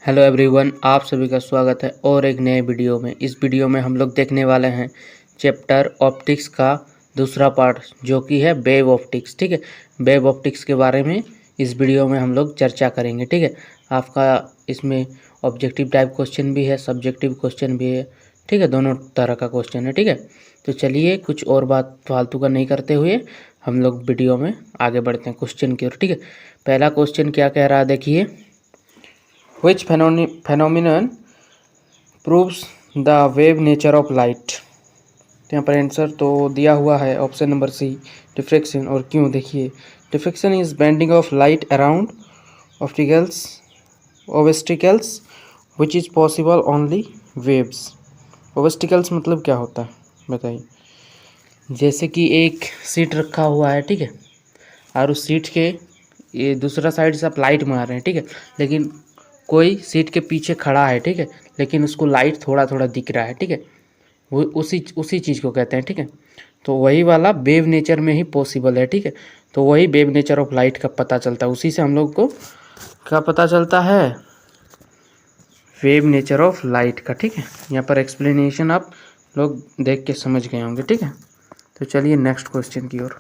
Hello everyone, आप सभी का स्वागत है और एक नए वीडियो में। इस वीडियो में हम लोग देखने वाले हैं चैप्टर ऑप्टिक्स का दूसरा पार्ट, जो कि है वेव ऑप्टिक्स। ठीक है, वेव ऑप्टिक्स के बारे में इस वीडियो में हम लोग चर्चा करेंगे। ठीक है, आपका इसमें ऑब्जेक्टिव टाइप क्वेश्चन भी है, सब्जेक्टिव क्वेश्चन भी है। ठीक है, दोनों तरह का क्वेश्चन है। ठीक है, तो चलिए कुछ और बात फालतू का नहीं करते हुए हम लोग वीडियो में आगे बढ़ते हैं क्वेश्चन की ओर। ठीक है, पहला क्वेश्चन क्या कह रहा है, देखिए। Which phenomenon proves the wave nature of light? तो यहाँ पर आंसर तो दिया हुआ है ऑप्शन नंबर सी, डिफ्रैक्शन। और क्यों, देखिए। Diffraction is bending of light around obstacles which is possible only waves. Obstacles मतलब क्या होता है बताइए। जैसे कि एक सीट रखा हुआ है, ठीक है, और उस सीट के ये दूसरा साइड से आप लाइट मार रहे हैं, ठीक है, लेकिन कोई सीट के पीछे खड़ा है, ठीक है, लेकिन उसको लाइट थोड़ा थोड़ा दिख रहा है, ठीक है, वो उसी चीज़ को कहते हैं। ठीक है, तो वही वाला वेव नेचर में ही पॉसिबल है। ठीक है, तो वही वेव नेचर ऑफ लाइट का पता चलता है, उसी से हम लोग को क्या पता चलता है, वेव नेचर ऑफ लाइट का। ठीक है, यहाँ पर एक्सप्लेनेशन आप लोग देख के समझ गए होंगे। ठीक है, तो चलिए नेक्स्ट क्वेश्चन की ओर।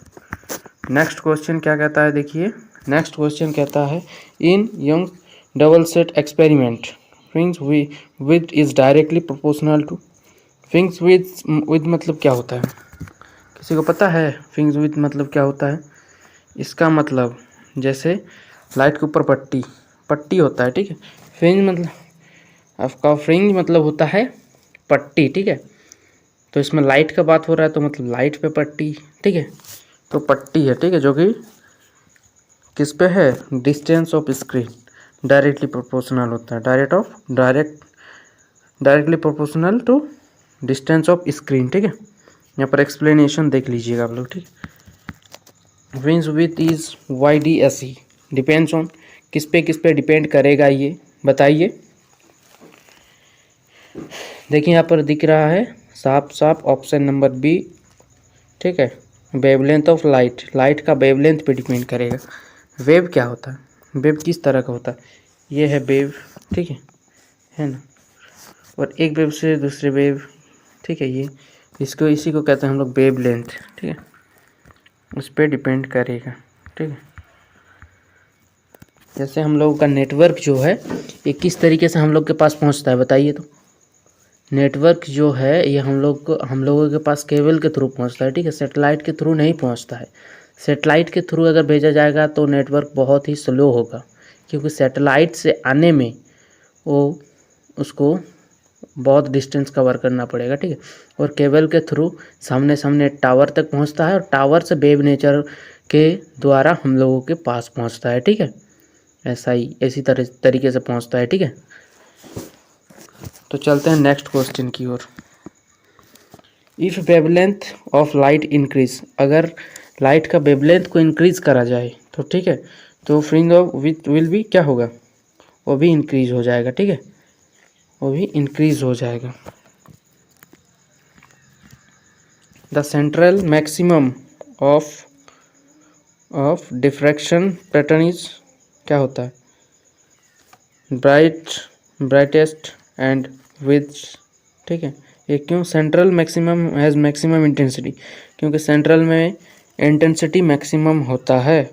नेक्स्ट क्वेश्चन क्या कहता है, देखिए। नेक्स्ट क्वेश्चन कहता है, in Young double slit experiment fringe width is directly proportional to fringe width मतलब क्या होता है, किसी को पता है फ्रिंज विथ मतलब क्या होता है? इसका मतलब जैसे लाइट के ऊपर पट्टी पट्टी होता है, ठीक है, फ्रिंज मतलब आपका फ्रिंज मतलब होता है पट्टी। ठीक है, तो इसमें लाइट का बात हो रहा है तो मतलब लाइट पे पट्टी। ठीक है, तो पट्टी है, ठीक है, जो कि किस पे है, distance of screen directly proportional होता है, directly proportional to distance of screen. ठीक है, यहाँ पर एक्सप्लेनेशन देख लीजिएगा आप लोग। ठीक, fringe width is Y D S E depends on, किस पे डिपेंड करेगा ये बताइए। देखिए यहाँ पर दिख रहा है साफ साफ ऑप्शन नंबर बी। ठीक है, वेवलेंथ ऑफ लाइट, लाइट का वेवलेंथ पे डिपेंड करेगा। वेव क्या होता है, वेव किस तरह का होता है, ये है वेव, ठीक है ना, और एक वेव से दूसरे वेव, ठीक है, ये इसको इसी को कहते हैं हम लोग वेव लेंथ। ठीक है, उस पर डिपेंड करेगा। ठीक है, जैसे हम लोगों का नेटवर्क जो है ये किस तरीके से हम लोग के पास पहुंचता है बताइए। तो नेटवर्क जो है ये हम लोगों के पास केबल के थ्रू पहुंचता है। ठीक है, सेटेलाइट के थ्रू नहीं पहुंचता है। सेटेलाइट के थ्रू अगर भेजा जाएगा तो नेटवर्क बहुत ही स्लो होगा, क्योंकि सेटेलाइट से आने में वो उसको बहुत डिस्टेंस कवर करना पड़ेगा। ठीक है, और केबल के थ्रू सामने सामने टावर तक पहुंचता है, और टावर से वेव नेचर के द्वारा हम लोगों के पास पहुंचता है। ठीक है, इसी तरीके से पहुंचता है। ठीक है, तो चलते हैं नेक्स्ट क्वेश्चन की ओर। If wavelength of light increase, अगर लाइट का वेवलेंथ को इंक्रीज करा जाए तो, ठीक है, तो फ्रिंज ऑफ विथ विल भी क्या होगा, वो भी इंक्रीज हो जाएगा। ठीक है, वो भी इंक्रीज हो जाएगा। The central maximum of diffraction pattern is, क्या होता है, ब्राइटेस्ट एंड विथ। ठीक है, ये क्यों, central maximum has maximum intensity, क्योंकि सेंट्रल में इंटेंसिटी मैक्सिमम होता है।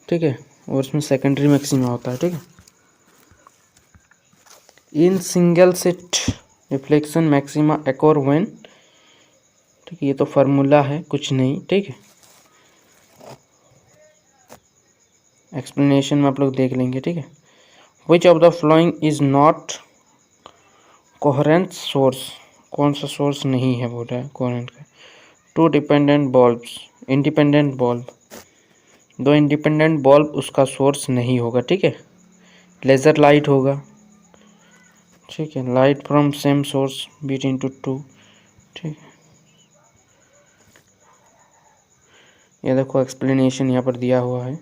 ठीक है, और उसमें सेकेंडरी मैक्सिमम होता है। ठीक है, in single set reflection maxima एक्वर when, ठीक है, ये तो फार्मूला है कुछ नहीं। ठीक है, एक्सप्लेनेशन में आप लोग देख लेंगे। ठीक है, which of the following is not coherent source, कौन सा सोर्स नहीं है बोल रहा है कोहेरेंट का। Two dependent bulbs, independent bulb, दो इंडिपेंडेंट बल्ब उसका सोर्स नहीं होगा। ठीक है, लेज़र लाइट होगा। ठीक है, light from same source beat into two. ठीक है, ये देखो एक्सप्लेनेशन यहाँ पर दिया हुआ है।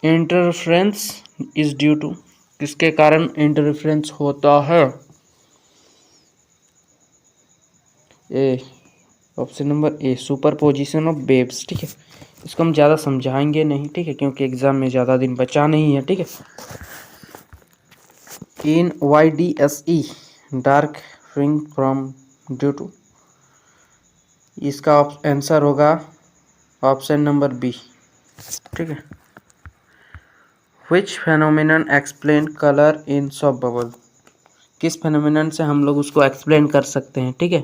इंटरफेरेंस इज ड्यू टू, किसके कारण इंटरफेरेंस होता है, A option number A superposition of waves. ठीक है, इसको हम ज़्यादा समझाएंगे नहीं, ठीक है, क्योंकि एग्जाम में ज़्यादा दिन बचा नहीं है। ठीक है, in YDSE dark ring from due to, इसका आंसर होगा ऑप्शन नंबर बी। ठीक है, which phenomenon explain colour in soap bubble, किस फेनोमेनन से हम लोग उसको एक्सप्लेन कर सकते हैं। ठीक है,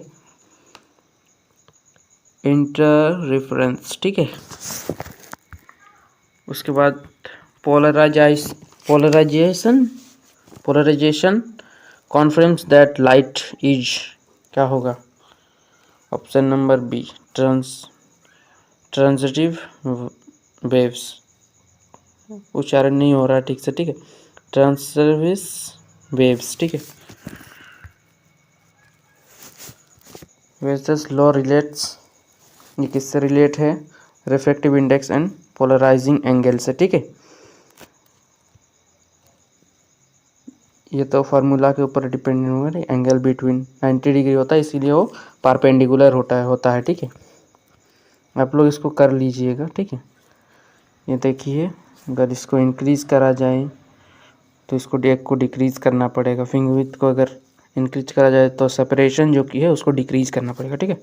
इंटररेफरेंस। ठीक है, उसके बाद polarization confirms that light is, क्या होगा, option number B transitive waves. उच्चारण नहीं हो रहा है ठीक से। ठीक है, ट्रांसवर्स वेव्स। ठीक है, वेसेस लॉ रिलेट्स, ये किससे रिलेट है, refractive index and polarizing angle से। ठीक है, ये तो फार्मूला के ऊपर डिपेंडेंट होगा, एंगल बिटवीन 90 डिग्री होता है, इसीलिए वो परपेंडिकुलर होता है। ठीक है, आप लोग इसको कर लीजिएगा। ठीक है, ये देखिए, अगर इसको इंक्रीज करा जाए तो इसको एक को डिक्रीज करना पड़ेगा, फिंगर विड्थ को अगर इंक्रीज करा जाए तो सेपरेशन जो की है उसको डिक्रीज करना पड़ेगा। ठीक है,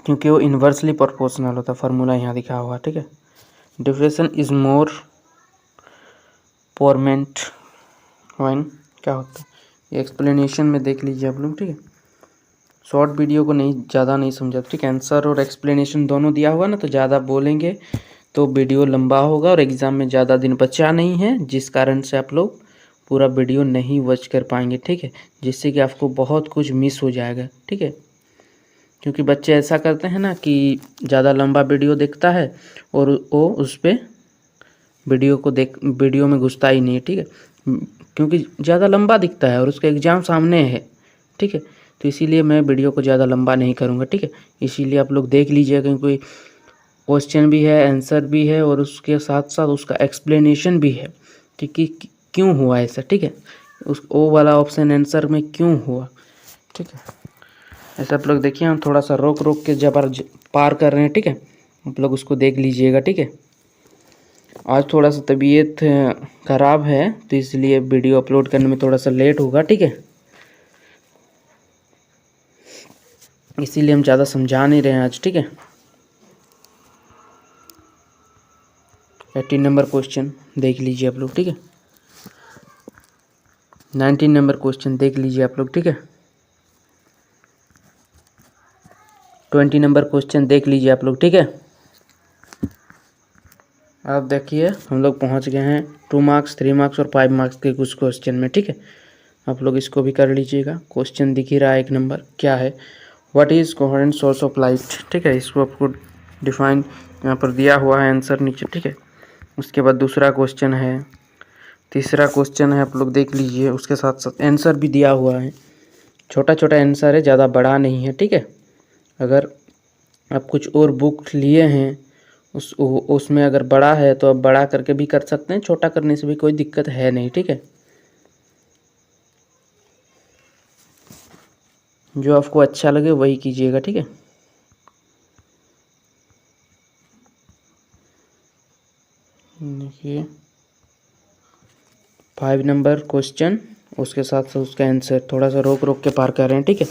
क्योंकि वो इन्वर्सली प्रोपोर्शनल होता है, फार्मूला यहाँ दिखा हुआ। ठीक है, डिफ्रेक्शन इज मोर पोरमेंट व्हेन, क्या होता है, ये एक्सप्लेनेशन में देख लीजिए आप लोग। ठीक है, शॉर्ट वीडियो को नहीं ज़्यादा नहीं समझा। ठीक है, आंसर और एक्सप्लेनेशन दोनों दिया हुआ ना, तो ज़्यादा बोलेंगे तो वीडियो लंबा होगा और एग्ज़ाम में ज़्यादा दिन बचा नहीं है, जिस कारण से आप लोग पूरा वीडियो नहीं वॉच कर पाएंगे। ठीक है, जिससे कि आपको बहुत कुछ मिस हो जाएगा। ठीक है, क्योंकि बच्चे ऐसा करते हैं ना कि ज़्यादा लंबा वीडियो देखता है और वो उस पर वीडियो में घुसता ही नहीं है। ठीक है, क्योंकि ज़्यादा लंबा दिखता है और उसका एग्ज़ाम सामने है। ठीक है, तो इसीलिए मैं वीडियो को ज़्यादा लंबा नहीं करूँगा। ठीक है, इसीलिए आप लोग देख लीजिएगा, क्योंकि क्वेश्चन भी है, आंसर भी है और उसके साथ साथ उसका एक्सप्लेनेशन भी है कि क्यों हुआ ऐसा। ठीक है, उस ओ वाला ऑप्शन आंसर में क्यों हुआ। ठीक है, ऐसा आप लोग देखिए, हम थोड़ा सा रोक रोक के जबर पार कर रहे हैं। ठीक है, आप लोग उसको देख लीजिएगा। ठीक है, आज थोड़ा सा तबीयत ख़राब है तो इसलिए वीडियो अपलोड करने में थोड़ा सा लेट होगा। ठीक है, इसीलिए हम ज़्यादा समझा नहीं रहे हैं आज। ठीक है, 18 नंबर क्वेश्चन देख लीजिए आप लोग। ठीक है, 19 नंबर क्वेश्चन देख लीजिए आप लोग। ठीक है, 20 नंबर क्वेश्चन देख लीजिए आप लोग। ठीक है, आप देखिए, हम लोग पहुंच गए हैं 2 मार्क्स 3 मार्क्स और 5 मार्क्स के कुछ क्वेश्चन में। ठीक है, आप लोग इसको भी कर लीजिएगा। क्वेश्चन दिख ही रहा है 1 नंबर, क्या है, what is coherent source of light. ठीक है, इसको आपको डिफाइन यहाँ पर दिया हुआ है आंसर नीचे। ठीक है, उसके बाद दूसरा क्वेश्चन है, तीसरा क्वेश्चन है, आप लोग देख लीजिए, उसके साथ साथ आंसर भी दिया हुआ है। छोटा छोटा आंसर है, ज़्यादा बड़ा नहीं है। ठीक है, अगर आप कुछ और बुक लिए हैं उसमें अगर बड़ा है तो आप बड़ा करके भी कर सकते हैं, छोटा करने से भी कोई दिक्कत है नहीं। ठीक है, जो आपको अच्छा लगे वही कीजिएगा। ठीक है, देखिए 5 नंबर क्वेश्चन, उसके साथ साथ उसका आंसर थोड़ा सा रोक रोक के पार कर रहे हैं। ठीक है,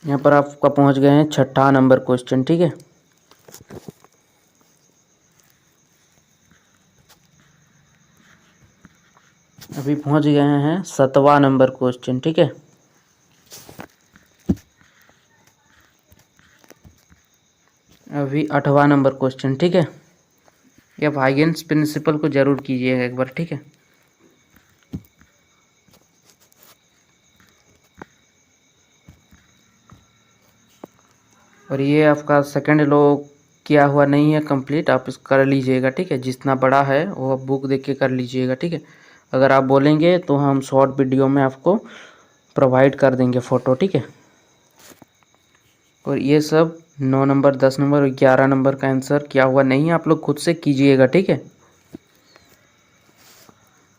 यहाँ पर आपका पहुँच गए हैं 6ठा नंबर क्वेश्चन। ठीक है, अभी पहुँच गए हैं 7वां नंबर क्वेश्चन। ठीक है, अभी 8वां नंबर क्वेश्चन। ठीक है, ये आप हाइगेंस प्रिंसिपल को जरूर कीजिएगा एक बार। ठीक है, और ये आपका सेकंड लॉ किया हुआ नहीं है कंप्लीट, आप इस कर लीजिएगा। ठीक है, जितना बड़ा है वो आप बुक देख के कर लीजिएगा। ठीक है, अगर आप बोलेंगे तो हम शॉर्ट वीडियो में आपको प्रोवाइड कर देंगे फ़ोटो। ठीक है, और ये सब 9 नंबर 10 नंबर और 11 नंबर का आंसर किया हुआ नहीं है, आप लोग खुद से कीजिएगा। ठीक है,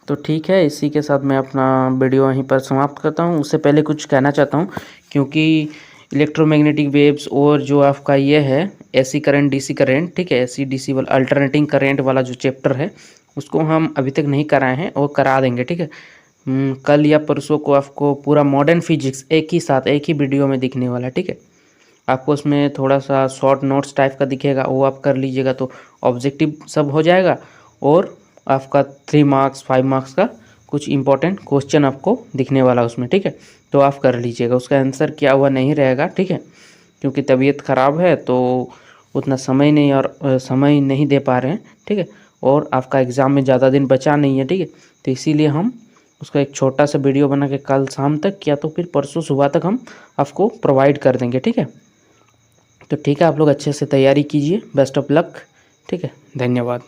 तो ठीक है, इसी के साथ मैं अपना वीडियो वहीं पर समाप्त करता हूँ। उससे पहले कुछ कहना चाहता हूँ, क्योंकि इलेक्ट्रोमैग्नेटिक वेव्स और जो आपका ये है एसी करंट डीसी करंट, ठीक है, एसी डीसी वाला अल्टरनेटिंग करंट वाला जो चैप्टर है उसको हम अभी तक नहीं कराए हैं और करा देंगे, ठीक है। कल या परसों को आपको पूरा मॉडर्न फिजिक्स एक ही साथ एक ही वीडियो में दिखने वाला है, ठीक है। आपको उसमें थोड़ा सा शॉर्ट नोट्स टाइप का दिखेगा, वो आप कर लीजिएगा तो ऑब्जेक्टिव सब हो जाएगा। और आपका 3 मार्क्स 5 मार्क्स का कुछ इंपॉर्टेंट क्वेश्चन आपको दिखने वाला उसमें, ठीक है। तो आप कर लीजिएगा, उसका आंसर क्या हुआ नहीं रहेगा, ठीक है। क्योंकि तबीयत ख़राब है तो उतना समय नहीं और समय नहीं दे पा रहे हैं, ठीक है। और आपका एग्ज़ाम में ज़्यादा दिन बचा नहीं है, ठीक है। तो इसीलिए हम उसका एक छोटा सा वीडियो बना के कल शाम तक या तो फिर परसों सुबह तक हम आपको प्रोवाइड कर देंगे, ठीक है। तो ठीक है, आप लोग अच्छे से तैयारी कीजिए, बेस्ट ऑफ लक, ठीक है, धन्यवाद।